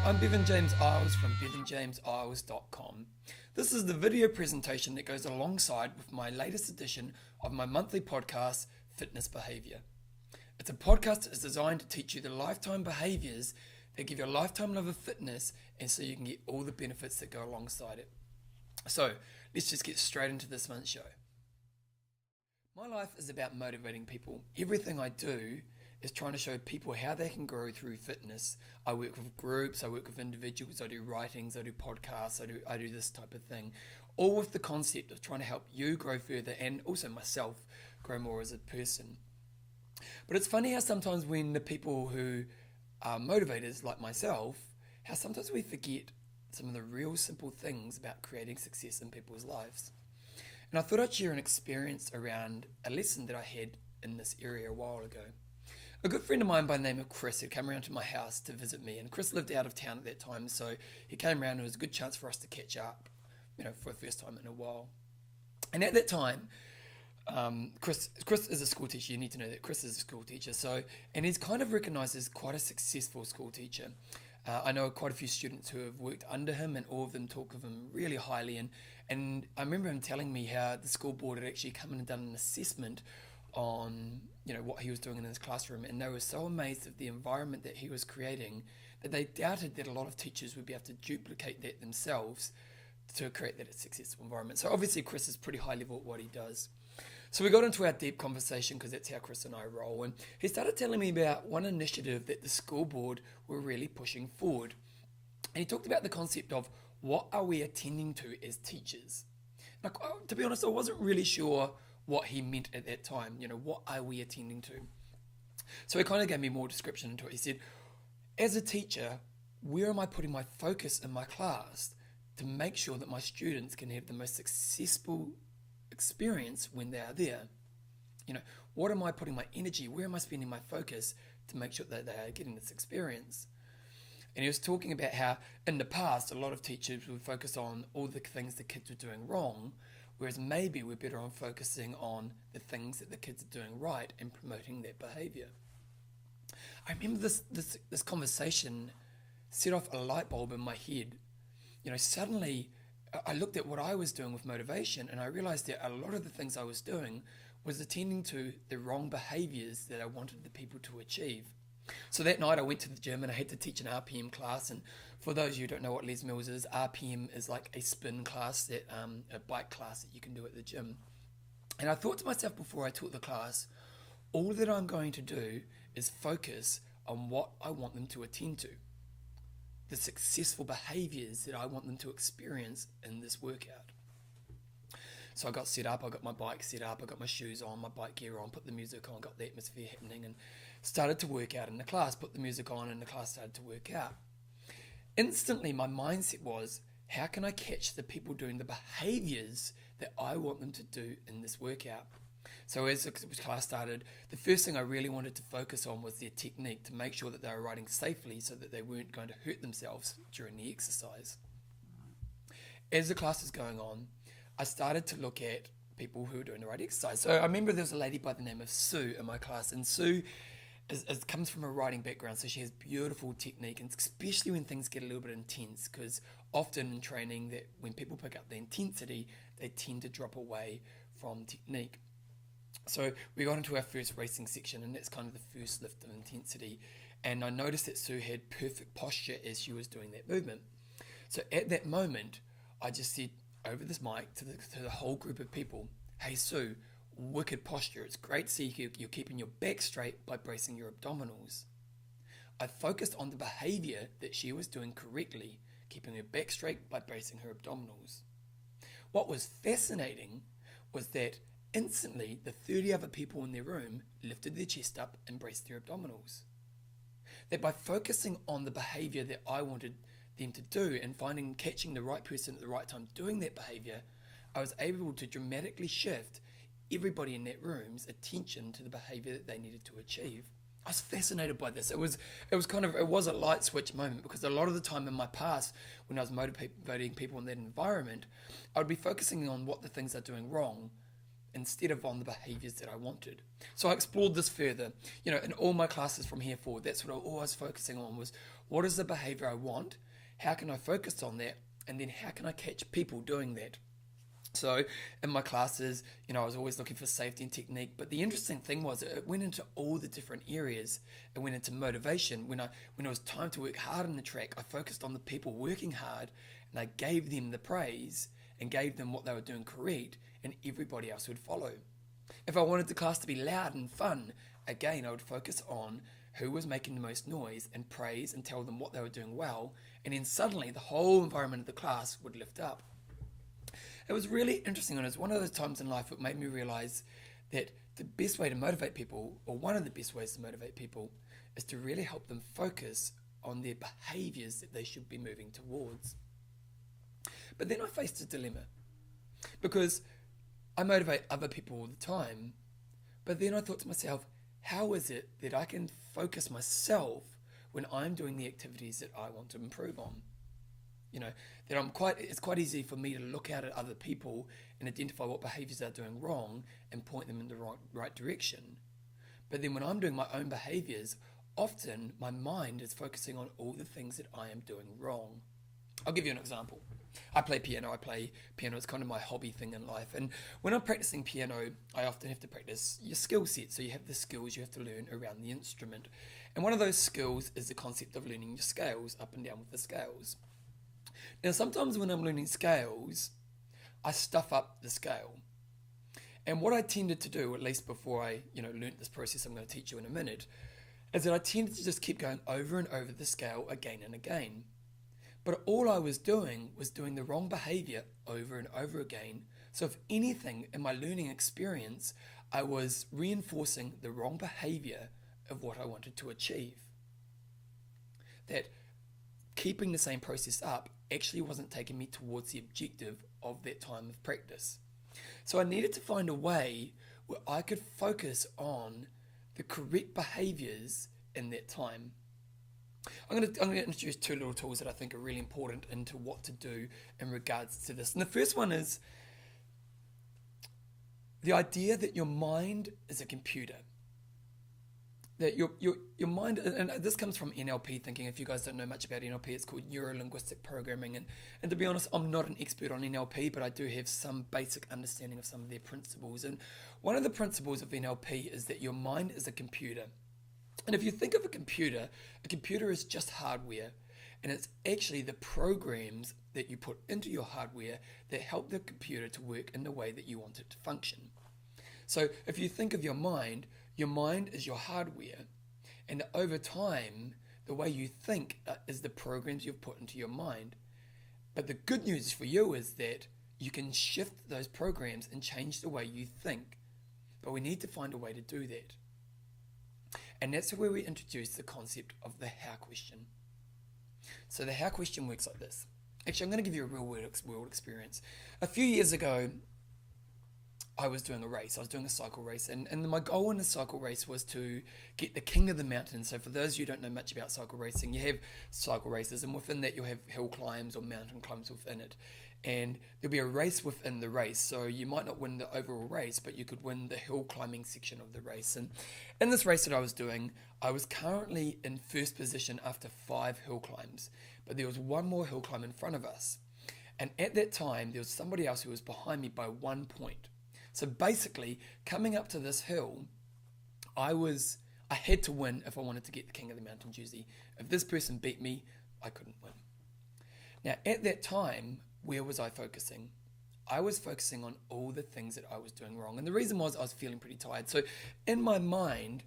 I'm Bevan James Eyles from bevanjameseyles.com. This is the video presentation that goes alongside with my latest edition of my monthly podcast, Fitness Behaviour. It's a podcast that's designed to teach you the lifetime behaviours that give you a lifetime love of fitness, and so you can get all the benefits that go alongside it. So let's just get straight into this month's show. My life is about motivating people. Everything I do is trying to show people how they can grow through fitness. I work with groups, I work with individuals, I do writings, I do podcasts, I do this type of thing, all with the concept of trying to help you grow further and also myself grow more as a person. But it's funny how sometimes when the people who are motivators like myself, how sometimes we forget some of the real simple things about creating success in people's lives. And I thought I'd share an experience around a lesson that I had in this area a while ago. A good friend of mine by the name of Chris had come around to my house to visit me, and Chris lived out of town at that time, so he came around and it was a good chance for us to catch up, for the first time in a while. And at that time, Chris is a school teacher. You need to know that Chris is a school teacher, and he's kind of recognised as quite a successful school teacher. I know quite a few students who have worked under him, and all of them talk of him really highly. And I remember him telling me how the school board had actually come in and done an assessment on what he was doing in his classroom, and they were so amazed at the environment that he was creating that they doubted that a lot of teachers would be able to duplicate that themselves to create that successful environment. So obviously Chris is pretty high level at what he does. So we got into our deep conversation because that's how Chris and I roll, and he started telling me about one initiative that the school board were really pushing forward. And he talked about the concept of what are we attending to as teachers. Now, to be honest, I wasn't really sure what he meant at that time. What are we attending to? So he kind of gave me more description into it. He said, as a teacher, where am I putting my focus in my class to make sure that my students can have the most successful experience when they are there? What am I putting my energy, where am I spending my focus to make sure that they are getting this experience? And he was talking about how in the past, a lot of teachers would focus on all the things the kids were doing wrong, whereas maybe we're better on focusing on the things that the kids are doing right and promoting that behaviour. I remember this conversation set off a light bulb in my head. Suddenly I looked at what I was doing with motivation, and I realised that a lot of the things I was doing was attending to the wrong behaviours that I wanted the people to achieve. So that night I went to the gym and I had to teach an RPM class, and for those of you who don't know what Les Mills is, RPM is like a spin class, a bike class that you can do at the gym. And I thought to myself before I taught the class, all that I'm going to do is focus on what I want them to attend to, the successful behaviours that I want them to experience in this workout. So I got set up, I got my bike set up, I got my shoes on, my bike gear on, put the music on, got the atmosphere happening, and started to work out in the class, put the music on, and the class started to work out. Instantly, my mindset was, how can I catch the people doing the behaviours that I want them to do in this workout? So as the class started, the first thing I really wanted to focus on was their technique, to make sure that they were riding safely so that they weren't going to hurt themselves during the exercise. As the class was going on, I started to look at people who were doing the right exercise. So I remember there was a lady by the name of Sue in my class, and Sue comes from a riding background, so she has beautiful technique, and especially when things get a little bit intense, because often in training, that when people pick up the intensity, they tend to drop away from technique. So we got into our first racing section, and that's kind of the first lift of intensity, and I noticed that Sue had perfect posture as she was doing that movement. So at that moment, I just said over this mic to the whole group of people, hey Sue, wicked posture. It's great to see you're keeping your back straight by bracing your abdominals. I focused on the behaviour that she was doing correctly, keeping her back straight by bracing her abdominals. What was fascinating was that instantly the 30 other people in their room lifted their chest up and braced their abdominals. That by focusing on the behaviour that I wanted them to do and catching the right person at the right time doing that behaviour, I was able to dramatically shift everybody in that room's attention to the behaviour that they needed to achieve. I was fascinated by this. It was a light switch moment, because a lot of the time in my past, when I was motivating people in that environment, I would be focusing on what the things they're doing wrong, instead of on the behaviors that I wanted. So I explored this further. In all my classes from here forward, that's what I was always focusing on was, what is the behavior I want? How can I focus on that? And then how can I catch people doing that? So in my classes, I was always looking for safety and technique, but the interesting thing was it went into all the different areas. It went into motivation. When it was time to work hard on the track, I focused on the people working hard, and I gave them the praise and gave them what they were doing correct, and everybody else would follow. If I wanted the class to be loud and fun, again, I would focus on who was making the most noise and praise and tell them what they were doing well, and then suddenly the whole environment of the class would lift up. It was really interesting, and it was one of those times in life that made me realize that the best way to motivate people, or one of the best ways to motivate people, is to really help them focus on their behaviors that they should be moving towards. But then I faced a dilemma, because I motivate other people all the time, but then I thought to myself, how is it that I can focus myself when I'm doing the activities that I want to improve on? It's quite easy for me to look out at other people and identify what behaviors they're doing wrong and point them in the right direction. But then when I'm doing my own behaviors, often my mind is focusing on all the things that I am doing wrong. I'll give you an example. I play piano. It's kind of my hobby thing in life. And when I'm practicing piano, I often have to practice your skill set. So you have the skills you have to learn around the instrument. And one of those skills is the concept of learning your scales, up and down with the scales. Now, sometimes when I'm learning scales, I stuff up the scale. And what I tended to do, at least before I, learnt this process I'm going to teach you in a minute, is that I tended to just keep going over and over the scale again and again. But all I was doing the wrong behavior over and over again. So if anything, in my learning experience, I was reinforcing the wrong behavior of what I wanted to achieve. That keeping the same process up actually wasn't taking me towards the objective of that time of practice. So I needed to find a way where I could focus on the correct behaviors in that time. I'm going to introduce two little tools that I think are really important into what to do in regards to this. And the first one is the idea that your mind is a computer. That your mind, and this comes from NLP thinking. If you guys don't know much about NLP, it's called neuro-linguistic programming. And to be honest, I'm not an expert on NLP, but I do have some basic understanding of some of their principles. And one of the principles of NLP is that your mind is a computer. And if you think of a computer is just hardware, and it's actually the programs that you put into your hardware that help the computer to work in the way that you want it to function. So if you think of your mind is your hardware, and over time, the way you think is the programs you've put into your mind. But the good news for you is that you can shift those programs and change the way you think. But we need to find a way to do that. And that's where we introduce the concept of the how question. So the how question works like this. Actually, I'm going to give you a real world experience. A few years ago, I was doing a race. I was doing a cycle race. And my goal in the cycle race was to get the king of the mountain. So for those of you who don't know much about cycle racing, you have cycle races. And within that, you'll have hill climbs or mountain climbs within it. And there'll be a race within the race. So you might not win the overall race, but you could win the hill climbing section of the race. And in this race that I was doing, I was currently in first position after 5 hill climbs. But there was one more hill climb in front of us. And at that time, there was somebody else who was behind me by 1 point. So basically, coming up to this hill, I had to win if I wanted to get the King of the Mountain jersey. If this person beat me, I couldn't win. Now, at that time, where was I focusing? I was focusing on all the things that I was doing wrong. And the reason was I was feeling pretty tired. So in my mind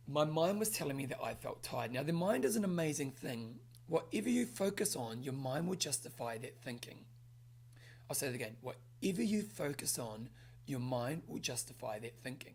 was telling me that I felt tired. Now, the mind is an amazing thing. Whatever you focus on, your mind will justify that thinking. I'll say it again. Whatever you focus on, your mind will justify that thinking.